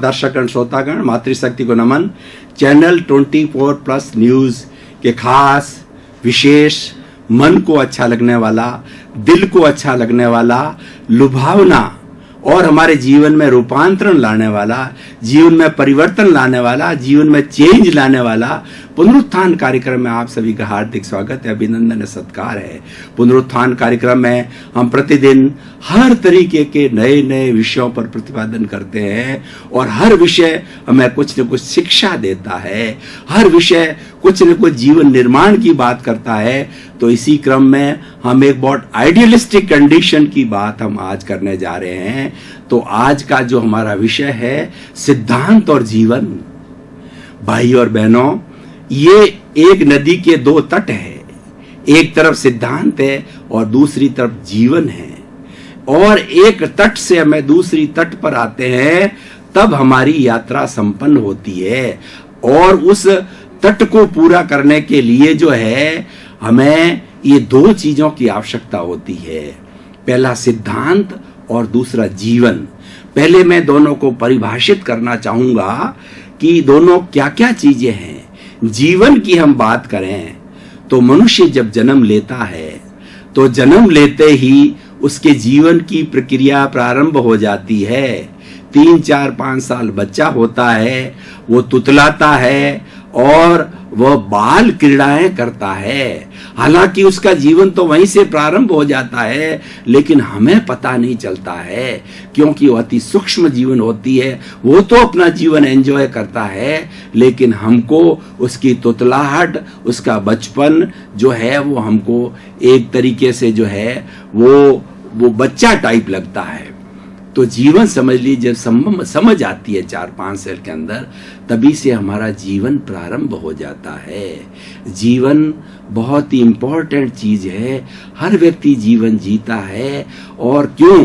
दर्शकगण श्रोतागण मातृशक्ति को नमन। चैनल 24+ न्यूज के खास विशेष मन को अच्छा लगने वाला, दिल को अच्छा लगने वाला, लुभावना और हमारे जीवन में रूपांतरण लाने वाला, जीवन में परिवर्तन लाने वाला, जीवन में चेंज लाने वाला पुनरुत्थान कार्यक्रम में आप सभी का हार्दिक स्वागत है, अभिनंदन है, सत्कार है। पुनरुत्थान कार्यक्रम में हम प्रतिदिन हर तरीके के नए नए विषयों पर प्रतिपादन करते हैं और हर विषय हमें कुछ न कुछ शिक्षा देता है, हर विषय कुछ न कुछ जीवन निर्माण की बात करता है। तो इसी क्रम में हम एक बहुत आइडियलिस्टिक कंडीशन की बात हम आज करने जा रहे हैं। तो आज का जो हमारा विषय है सिद्धांत और जीवन। भाई और बहनों, ये एक नदी के दो तट है, एक तरफ सिद्धांत है और दूसरी तरफ जीवन है। और एक तट से हमें दूसरी तट पर आते हैं तब हमारी यात्रा संपन्न होती है। और उस तट को पूरा करने के लिए जो है हमें ये दो चीजों की आवश्यकता होती है, पहला सिद्धांत और दूसरा जीवन। पहले मैं दोनों को परिभाषित करना चाहूंगा कि दोनों क्या क्या चीजें हैं। जीवन की हम बात करें तो मनुष्य जब जन्म लेता है तो जन्म लेते ही उसके जीवन की प्रक्रिया प्रारंभ हो जाती है। 3, 4, 5 साल बच्चा होता है, वो तुतलाता है और वह बाल क्रीड़ाएं करता है। हालांकि उसका जीवन तो वहीं से प्रारंभ हो जाता है, लेकिन हमें पता नहीं चलता है क्योंकि वो अति सूक्ष्म जीवन होती है। वो तो अपना जीवन एंजॉय करता है, लेकिन हमको उसकी तुतलाहट, उसका बचपन जो है वो हमको एक तरीके से जो है वो बच्चा टाइप लगता है। तो जीवन समझ लीजिए, जब समझ आती है 4-5 साल के अंदर, तभी से हमारा जीवन प्रारंभ हो जाता है। जीवन बहुत ही इंपॉर्टेंट चीज है। हर व्यक्ति जीवन जीता है। और क्यों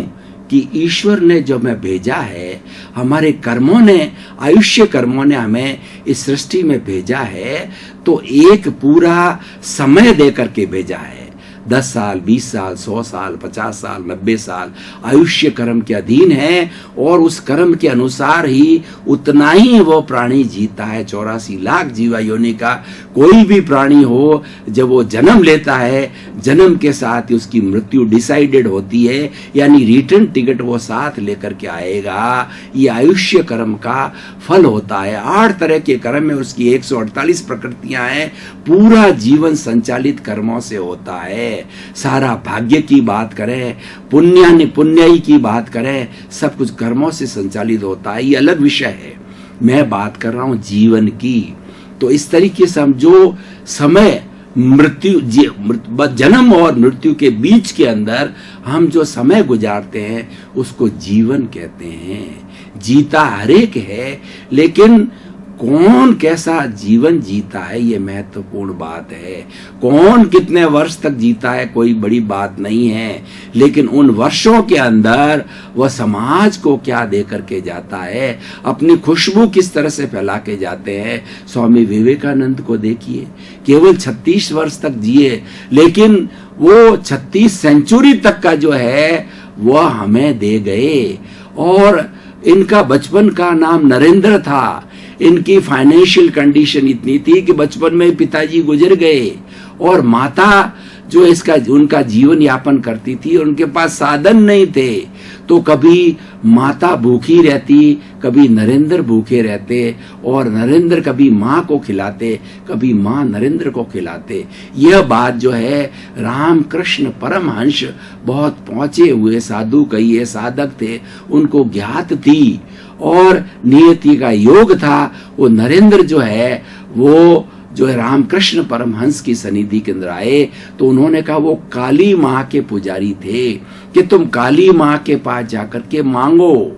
कि ईश्वर ने जो हमें भेजा है, हमारे कर्मों ने, आयुष्य कर्मों ने हमें इस सृष्टि में भेजा है, तो एक पूरा समय दे करके भेजा है। 10 साल, 20 साल, 100 साल, 50 साल, 90 साल आयुष्य कर्म के अधीन है और उस कर्म के अनुसार ही उतना ही वो प्राणी जीता है। 84 लाख जीवा योनि का कोई भी प्राणी हो, जब वो जन्म लेता है, जन्म के साथ ही उसकी मृत्यु डिसाइडेड होती है, यानी रिटर्न टिकट वो साथ लेकर के आएगा। ये आयुष्य कर्म का फल होता है। 8 तरह के कर्म में उसकी 148 प्रकृतियां हैं। पूरा जीवन संचालित कर्मों से होता है। सारा भाग्य की बात करें, पुण्याई की बात करें, सब कुछ कर्मों से संचालित होता है। ये अलग विषय है। मैं बात कर रहा हूं जीवन की। तो इस तरीके से हम जो समय जन्म और मृत्यु के बीच के अंदर हम जो समय गुजारते हैं उसको जीवन कहते हैं। जीता हरेक है, लेकिन कौन कैसा जीवन जीता है ये महत्वपूर्ण बात है। कौन कितने वर्ष तक जीता है कोई बड़ी बात नहीं है, लेकिन उन वर्षों के अंदर वह समाज को क्या दे करके जाता है, अपनी खुशबू किस तरह से फैला के जाते हैं। स्वामी विवेकानंद को देखिए, केवल 36 वर्ष तक जिए, लेकिन वो 36 सेंचुरी तक का जो है वह हमें दे गए। और इनका बचपन का नाम नरेंद्र था। इनकी फाइनेंशियल कंडीशन इतनी थी कि बचपन में पिताजी गुजर गए और माता जो उनका जीवन यापन करती थी, उनके पास साधन नहीं थे। तो कभी माता भूखी रहती, कभी नरेंद्र भूखे रहते, और नरेंद्र कभी माँ को खिलाते, कभी माँ नरेंद्र को खिलाते। यह बात जो है रामकृष्ण परमहंस, बहुत पहुंचे हुए साधु कहिए, साधक थे, उनको ज्ञात थी और नियति का योग था। वो नरेंद्र जो है वो जो है रामकृष्ण परमहंस की सनिधि के अंदर आए, तो उन्होंने कहा, वो काली माँ के पुजारी थे कि तुम काली माँ के पास जाकर के मांगो,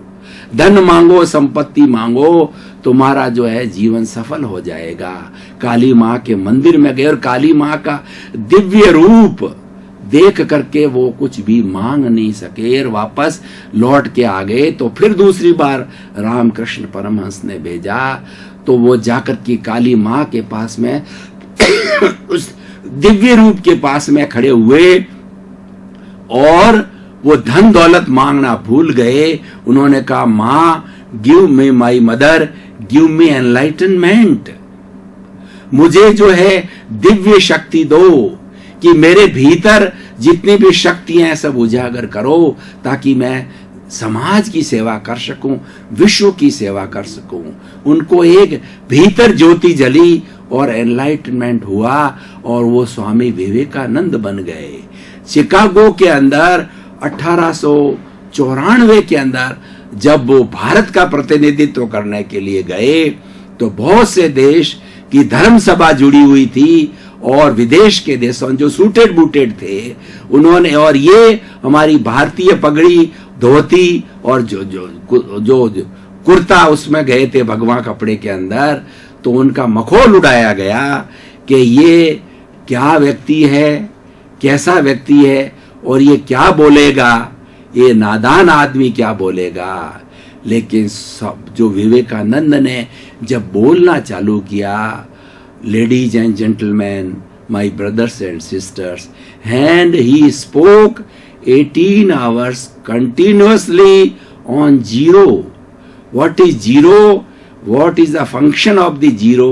धन मांगो, संपत्ति मांगो, तुम्हारा जो है जीवन सफल हो जाएगा। काली माँ के मंदिर में गए और काली माँ का दिव्य रूप देख करके वो कुछ भी मांग नहीं सके और वापस लौट के आ गए। तो फिर दूसरी बार रामकृष्ण परमहंस ने भेजा, तो वो जाकर के काली माँ के पास में उस दिव्य रूप के पास में खड़े हुए और वो धन दौलत मांगना भूल गए। उन्होंने कहा, माँ give me my mother, give me enlightenment. मुझे जो है दिव्य शक्ति दो कि मेरे भीतर जितनी भी शक्तियां हैं सब उजागर करो, ताकि मैं समाज की सेवा कर सकूं, विश्व की सेवा कर सकूं। उनको एक भीतर ज्योति जली और एनलाइटमेंट हुआ और वो स्वामी विवेकानंद बन गए। शिकागो के अंदर 1894 के अंदर जब वो भारत का प्रतिनिधित्व करने के लिए गए तो बहुत से देश की धर्म सभा जुड़ी हुई थी और विदेश के देशों जो सूटेड बूटेड थे उन्होंने, और ये हमारी भारतीय पगड़ी धोती और जो कुर्ता उसमें गए थे भगवा कपड़े के अंदर, तो उनका मखौल उड़ाया गया कि ये क्या व्यक्ति है, कैसा व्यक्ति है और ये क्या बोलेगा, ये नादान आदमी क्या बोलेगा। लेकिन सब जो विवेकानंद ने जब बोलना चालू किया, ladies and gentlemen, my brothers and sisters, and he spoke 18 hours continuously on zero. What is zero? What is the function of the zero?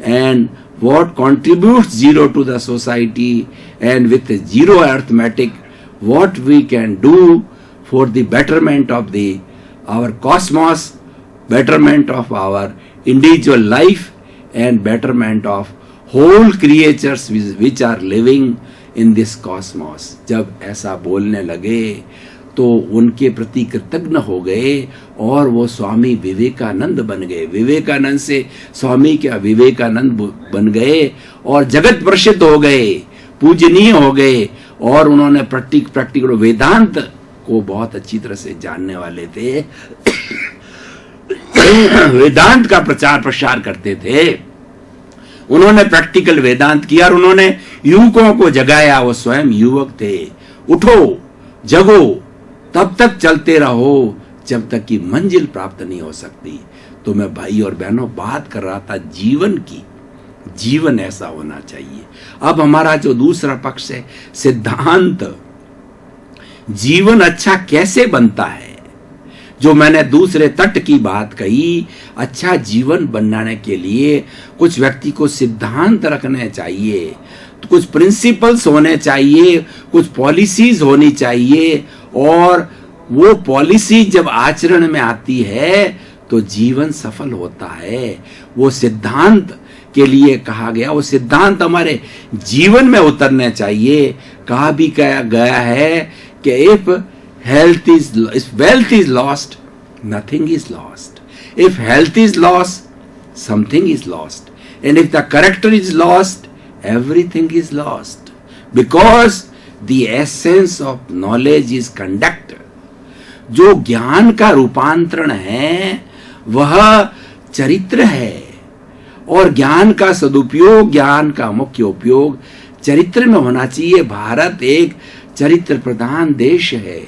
And what contributes zero to the society? And with the zero arithmetic, what we can do for the betterment of our cosmos, betterment of our individual life, and betterment of whole creatures which are living in this cosmos। जब ऐसा बोलने लगे तो उनके प्रति कृतज्ञ हो गए और वो स्वामी विवेकानंद बन गए। विवेकानंद से स्वामी क्या विवेकानंद बन गए और जगत प्रसिद्ध हो गए, पूजनीय हो गए। और उन्होंने प्रैक्टिकल वेदांत को बहुत अच्छी तरह से जानने वाले थे। वेदांत का प्रचार प्रसार करते थे। उन्होंने प्रैक्टिकल वेदांत किया और उन्होंने युवकों को जगाया। वो स्वयं युवक थे। उठो, जगो, तब तक चलते रहो जब तक कि मंजिल प्राप्त नहीं हो सकती। तो मैं भाई और बहनों बात कर रहा था जीवन की। जीवन ऐसा होना चाहिए। अब हमारा जो दूसरा पक्ष है सिद्धांत, जीवन अच्छा कैसे बनता है, जो मैंने दूसरे तट की बात कही। अच्छा जीवन बनाने के लिए कुछ व्यक्ति को सिद्धांत रखने चाहिए, तो कुछ प्रिंसिपल्स होने चाहिए, कुछ पॉलिसीज होनी चाहिए। और वो पॉलिसी जब आचरण में आती है तो जीवन सफल होता है। वो सिद्धांत के लिए कहा गया, वो सिद्धांत हमारे जीवन में उतरने चाहिए। कहा भी गया है कि if wealth is lost, nothing is lost. If health is lost, something is lost. And if the character is lost, everything is lost. Because the essence of knowledge is conduct. जो ज्ञान का रूपांतरण है वह चरित्र है, और ज्ञान का सदुपयोग, ज्ञान का मुख्य उपयोग चरित्र में होना चाहिए। भारत एक चरित्र प्रधान देश है,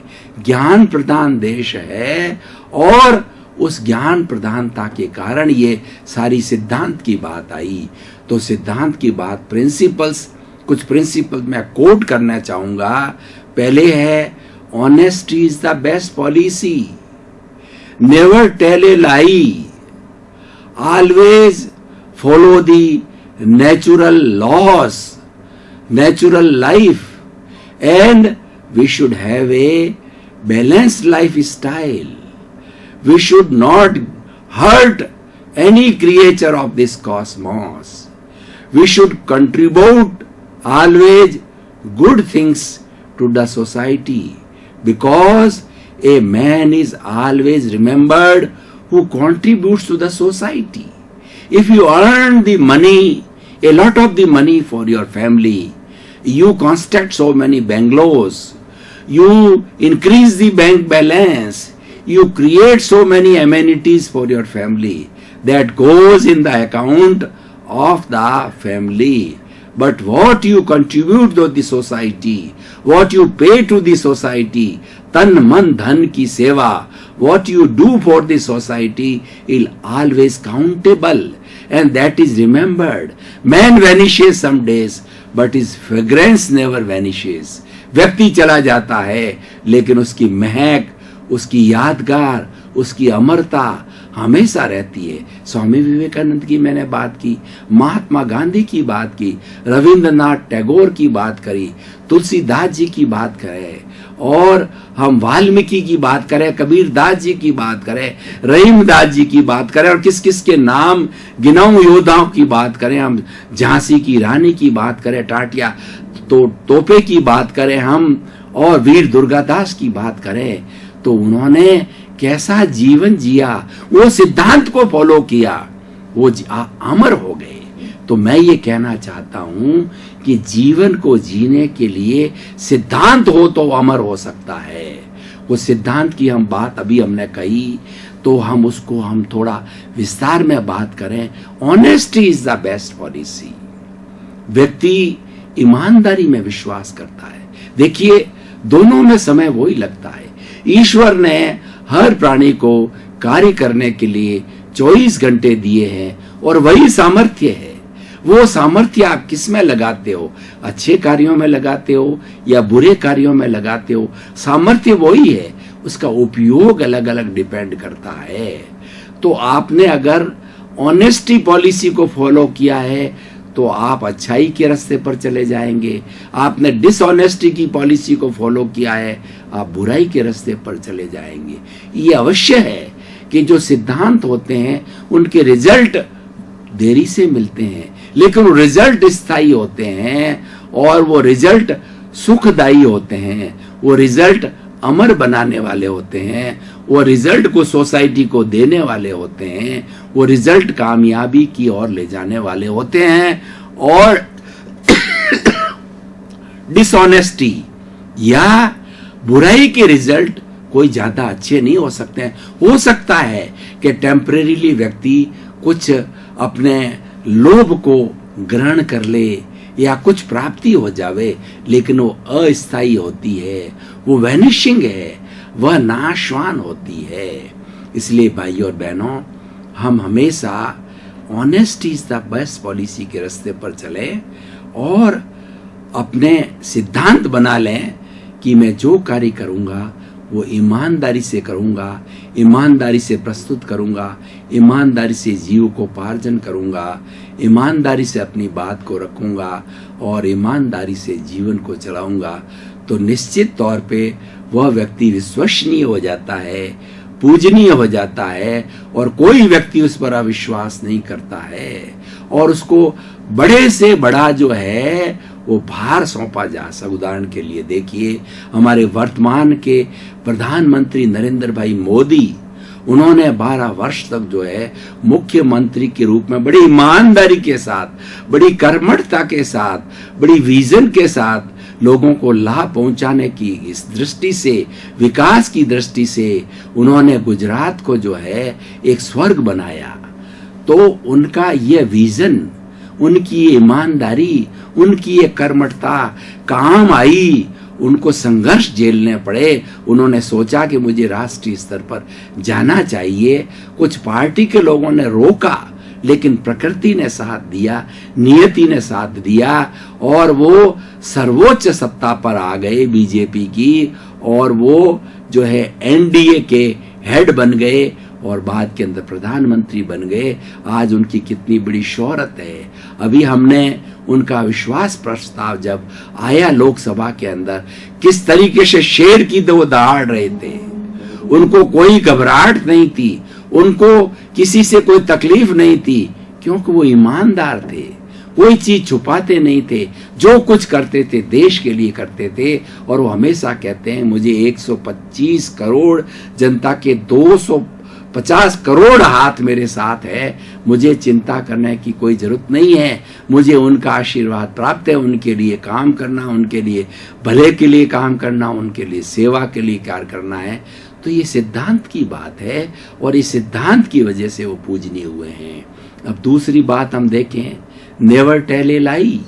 ज्ञान प्रधान देश है, और उस ज्ञान प्रधानता के कारण ये सारी सिद्धांत की बात आई। तो सिद्धांत की बात, प्रिंसिपल्स, कुछ प्रिंसिपल मैं कोट करना चाहूंगा। पहले है honesty is the best policy, never tell a lie, always follow the natural laws, natural life, and we should have a balanced lifestyle. We should not hurt any creature of this cosmos. We should contribute always good things to the society, because a man is always remembered who contributes to the society. If you earn the money, a lot of the money for your family, you construct so many bungalows, you increase the bank balance, you create so many amenities for your family, that goes in the account of the family. But what you contribute to the society, what you pay to the society, tan man dhan ki seva, what you do for the society is always countable, and that is remembered. Man vanishes some days, but his fragrance never vanishes. व्यक्ति चला जाता है लेकिन उसकी महक, उसकी यादगार, उसकी अमरता हमेशा रहती है। स्वामी विवेकानंद की मैंने बात की, महात्मा गांधी की बात की, रविंद्रनाथ टैगोर की बात करी, तुलसीदास जी की बात करें, और हम वाल्मीकि की बात करें, कबीरदास जी की बात करें, रहीमदास जी की बात करें, और किस किस के नाम गिनाऊं योद्धाओं की बात करें, हम झांसी की रानी की बात करें, टाटिया तोपे की बात करें हम, और वीर दुर्गादास की बात करें, तो उन्होंने कैसा जीवन जिया, वो सिद्धांत को फॉलो किया, वो अमर हो गए। तो मैं ये कहना चाहता हूं कि जीवन को जीने के लिए सिद्धांत हो तो अमर हो सकता है। वो सिद्धांत की हम बात अभी हमने कही, तो हम उसको हम थोड़ा विस्तार में बात करें। Honesty is the best policy. व्यक्ति ईमानदारी में विश्वास करता है। देखिए, दोनों में समय वही लगता है। ईश्वर ने हर प्राणी को कार्य करने के लिए 24 घंटे दिए हैं, और वही सामर्थ्य है। वो सामर्थ्य आप किस में लगाते हो, अच्छे कार्यों में लगाते हो या बुरे कार्यों में लगाते हो, सामर्थ्य वही है, उसका उपयोग अलग अलग डिपेंड करता है। तो आपने अगर ऑनेस्टी पॉलिसी को फॉलो किया है तो आप अच्छाई के रास्ते पर चले जाएंगे। आपने डिसऑनेस्टी की पॉलिसी को फॉलो किया है, आप बुराई के रास्ते पर चले जाएंगे। ये अवश्य है कि जो सिद्धांत होते हैं उनके रिजल्ट देरी से मिलते हैं, लेकिन वो रिजल्ट स्थायी होते हैं, और वो रिजल्ट सुखदायी होते हैं, वो रिजल्ट अमर बनाने वाले होते हैं, वो रिजल्ट को सोसाइटी को देने वाले होते हैं, वो रिजल्ट कामयाबी की ओर ले जाने वाले होते हैं। और डिसऑनेस्टी या बुराई के रिजल्ट कोई ज्यादा अच्छे नहीं हो सकते हैं। हो सकता है कि टेम्परेरीली व्यक्ति कुछ अपने लोभ को ग्रहण कर ले या कुछ प्राप्ति हो जावे, लेकिन वो अस्थायी होती है, वो वैनिशिंग है, वह नाशवान होती है। इसलिए भाइयों और बहनों, हम हमेशा honesty is the best policy के रास्ते पर चले और अपने सिद्धांत बना लें कि मैं जो कार्य करूंगा वो ईमानदारी से करूंगा, ईमानदारी से प्रस्तुत करूंगा, ईमानदारी से जीव को पार्जन करूंगा, ईमानदारी से अपनी बात को रखूंगा और ईमानदारी से जीवन को चलाऊंगा। तो निश्चित तौर पे वह व्यक्ति विश्वसनीय हो जाता है, पूजनीय हो जाता है, और कोई व्यक्ति उस पर अविश्वास नहीं करता है, और उसको बड़े से बड़ा जो है वो भार सौंपा जा सकता। उदाहरण के लिए देखिए, हमारे वर्तमान के प्रधानमंत्री नरेंद्र भाई मोदी, उन्होंने 12 वर्ष तक जो है मुख्यमंत्री के रूप में बड़ी ईमानदारी के साथ, बड़ी कर्मठता के साथ, बड़ी विजन के साथ लोगों को लाभ पहुंचाने की इस दृष्टि से, विकास की दृष्टि से उन्होंने गुजरात को जो है एक स्वर्ग बनाया। तो उनका यह विजन, उनकी ईमानदारी, उनकी ये कर्मठता काम आई। उनको संघर्ष झेलने पड़े। उन्होंने सोचा कि मुझे राष्ट्रीय स्तर पर जाना चाहिए। कुछ पार्टी के लोगों ने रोका, लेकिन प्रकृति ने साथ दिया, नियति ने साथ दिया, और वो सर्वोच्च सत्ता पर आ गए बीजेपी की, और वो जो है एनडीए के हेड बन गए और बाद के अंदर प्रधानमंत्री बन गए। आज उनकी कितनी बड़ी शोहरत है। अभी हमने उनका विश्वास प्रस्ताव जब आया लोकसभा के अंदर, किस तरीके से शेर की दो दहाड़ रहे थे। उनको कोई घबराहट नहीं थी, उनको किसी से कोई तकलीफ नहीं थी, क्योंकि वो ईमानदार थे, कोई चीज छुपाते नहीं थे, जो कुछ करते थे देश के लिए करते थे। और वो हमेशा कहते हैं, मुझे 125 करोड़ जनता के 250 करोड़ हाथ मेरे साथ है, मुझे चिंता करने की कोई जरूरत नहीं है, मुझे उनका आशीर्वाद प्राप्त है। उनके लिए काम करना, उनके लिए भले के लिए काम करना, उनके लिए सेवा के लिए कार्य करना है। तो ये सिद्धांत की बात है, और इस सिद्धांत की वजह से वो पूजनीय हुए हैं। अब दूसरी बात हम देखें, नेवर टेल ए लाई।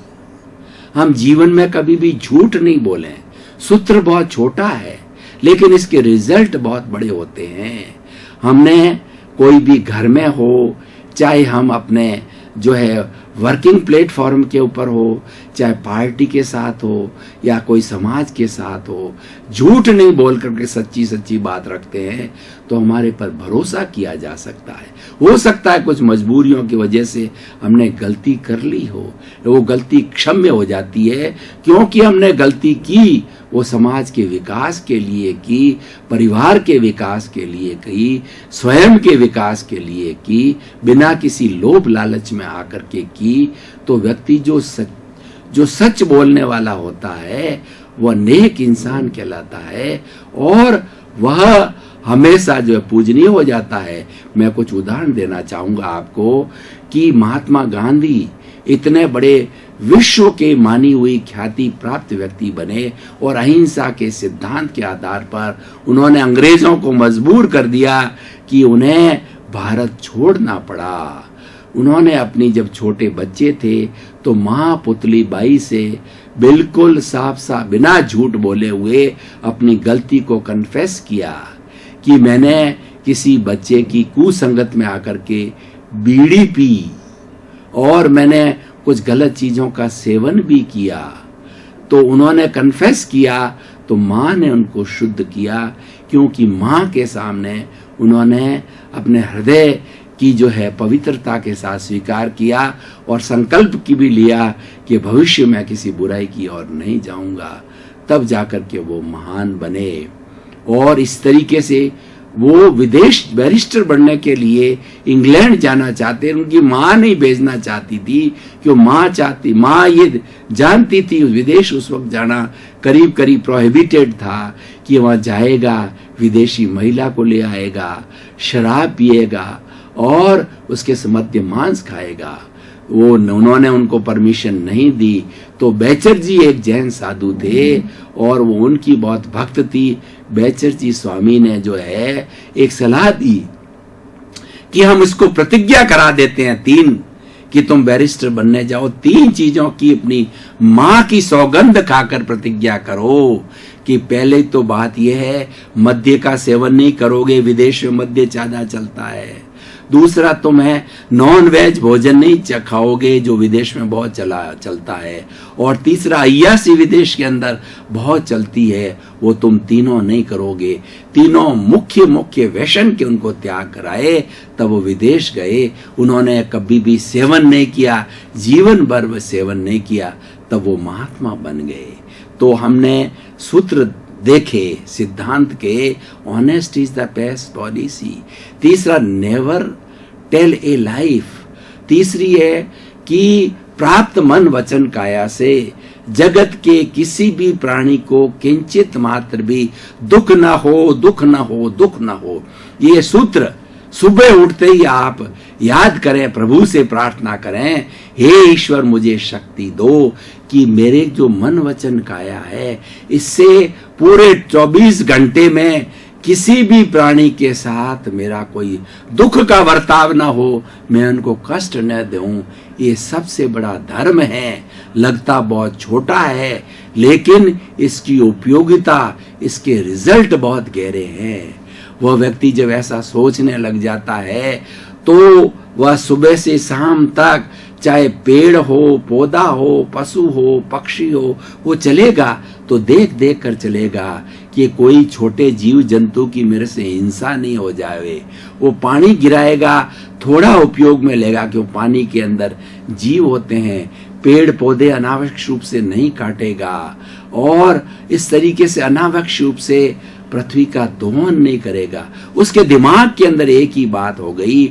हम जीवन में कभी भी झूठ नहीं बोले। सूत्र बहुत छोटा है, लेकिन इसके रिजल्ट बहुत बड़े होते हैं। हमने कोई भी घर में हो, चाहे हम अपने जो है वर्किंग प्लेटफॉर्म के ऊपर हो, चाहे पार्टी के साथ हो या कोई समाज के साथ हो, झूठ नहीं बोल करके सच्ची सच्ची बात रखते हैं तो हमारे पर भरोसा किया जा सकता है। हो सकता है कुछ मजबूरियों की वजह से हमने गलती कर ली हो, वो गलती क्षम्य हो जाती है क्योंकि हमने गलती की वो समाज के विकास के लिए की, परिवार के विकास के लिए की, स्वयं के विकास के लिए की, बिना किसी लोभ लालच में आकर के की। तो व्यक्ति जो सच बोलने वाला होता है वह नेक इंसान कहलाता है और वह हमेशा जो है पूजनीय हो जाता है। मैं कुछ उदाहरण देना चाहूंगा आपको कि महात्मा गांधी इतने बड़े विश्व के मानी हुई ख्याति प्राप्त व्यक्ति बने और अहिंसा के सिद्धांत के आधार पर उन्होंने अंग्रेजों को मजबूर कर दिया कि उन्हें भारत छोड़ना पड़ा। उन्होंने अपनी जब छोटे बच्चे थे तो मां पुतली बाई से बिल्कुल साफ साफ बिना झूठ बोले हुए अपनी गलती को कन्फेस किया कि मैंने किसी बच्चे की कुसंगत में आकर के बीड़ी पी और मैंने कुछ गलत चीजों का सेवन भी किया। तो उन्होंने कन्फेस किया तो मां ने उनको शुद्ध किया क्योंकि मां के सामने उन्होंने अपने हृदय की जो है पवित्रता के साथ स्वीकार किया और संकल्प की भी लिया कि भविष्य में किसी बुराई की ओर नहीं जाऊंगा। तब जाकर के वो महान बने और इस तरीके से वो विदेश बैरिस्टर बनने के लिए इंग्लैंड जाना चाहते, उनकी मां नहीं भेजना चाहती थी कि मां ये जानती थी विदेश उस वक्त जाना करीब करीब प्रोहिबिटेड था कि वहां जाएगा, विदेशी महिला को ले आएगा, शराब पिएगा और उसके मध्य मांस खाएगा। वो उन्होंने उनको परमिशन नहीं दी। तो बैचर जी एक जैन साधु थे और वो उनकी बहुत भक्त थी। बैचर जी स्वामी ने जो है एक सलाह दी कि हम इसको प्रतिज्ञा करा देते हैं 3 कि तुम बैरिस्टर बनने जाओ, 3 चीजों की अपनी मां की सौगंध खाकर प्रतिज्ञा करो कि पहले तो बात यह है मद्य का सेवन नहीं करोगे, विदेश में मद्य ज्यादा चलता है। दूसरा तुम्हें नॉन वेज भोजन नहीं खाओगे जो विदेश में बहुत चलता है। और तीसरा अय्यासी विदेश के अंदर बहुत चलती है, वो तुम तीनों नहीं करोगे। तीनों मुख्य व्यसन के उनको त्याग कराए तब वो विदेश गए। उन्होंने कभी भी सेवन नहीं किया, जीवन भर सेवन नहीं किया, तब वो महात्मा बन गए। तो हमने सूत्र देखे सिद्धांत के, honest is the best policy. तीसरा नेवर टेल ए लाइफ। तीसरी है कि प्राप्त मन वचन काया से जगत के किसी भी प्राणी को किंचित मात्र भी दुख न हो। ये सूत्र सुबह उठते ही आप याद करें, प्रभु से प्रार्थना करें, हे ईश्वर मुझे शक्ति दो कि मेरे जो मन वचन काया है इससे पूरे 24 घंटे में किसी भी प्राणी के साथ मेरा कोई दुख का बर्ताव ना हो, मैं उनको कष्ट न दूं। ये सबसे बड़ा धर्म है। लगता बहुत छोटा है लेकिन इसकी उपयोगिता, इसके रिजल्ट बहुत गहरे हैं। वह व्यक्ति जब ऐसा सोचने लग जाता है तो वह सुबह से शाम तक चाहे पेड़ हो, पौधा हो, पशु हो, पक्षी हो, वो चलेगा तो देख कर चलेगा कि कोई छोटे जीव जंतु की मेरे से हिंसा नहीं हो जाए। वो पानी गिराएगा, थोड़ा उपयोग में लेगा क्यों पानी के अंदर जीव होते हैं। पेड़ पौधे अनावश्यक रूप से नहीं काटेगा और इस तरीके से अनावश्यक रूप से पृथ्वी का दोहन नहीं करेगा। उसके दिमाग के अंदर एक ही बात हो गई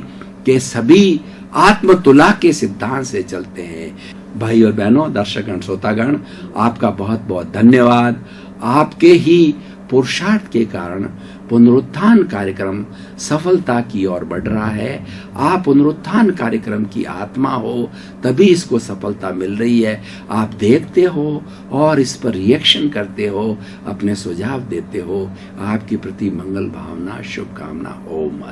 कि सभी आत्मतुला के सिद्धांत से चलते हैं। भाई और बहनों, दर्शकगण, श्रोतागण, आपका बहुत बहुत धन्यवाद। आपके ही पुरुषार्थ के कारण पुनरुत्थान कार्यक्रम सफलता की ओर बढ़ रहा है। आप पुनरुत्थान कार्यक्रम की आत्मा हो तभी इसको सफलता मिल रही है। आप देखते हो और इस पर रिएक्शन करते हो, अपने सुझाव देते हो। आपके प्रति मंगल भावना, शुभकामना। ओम।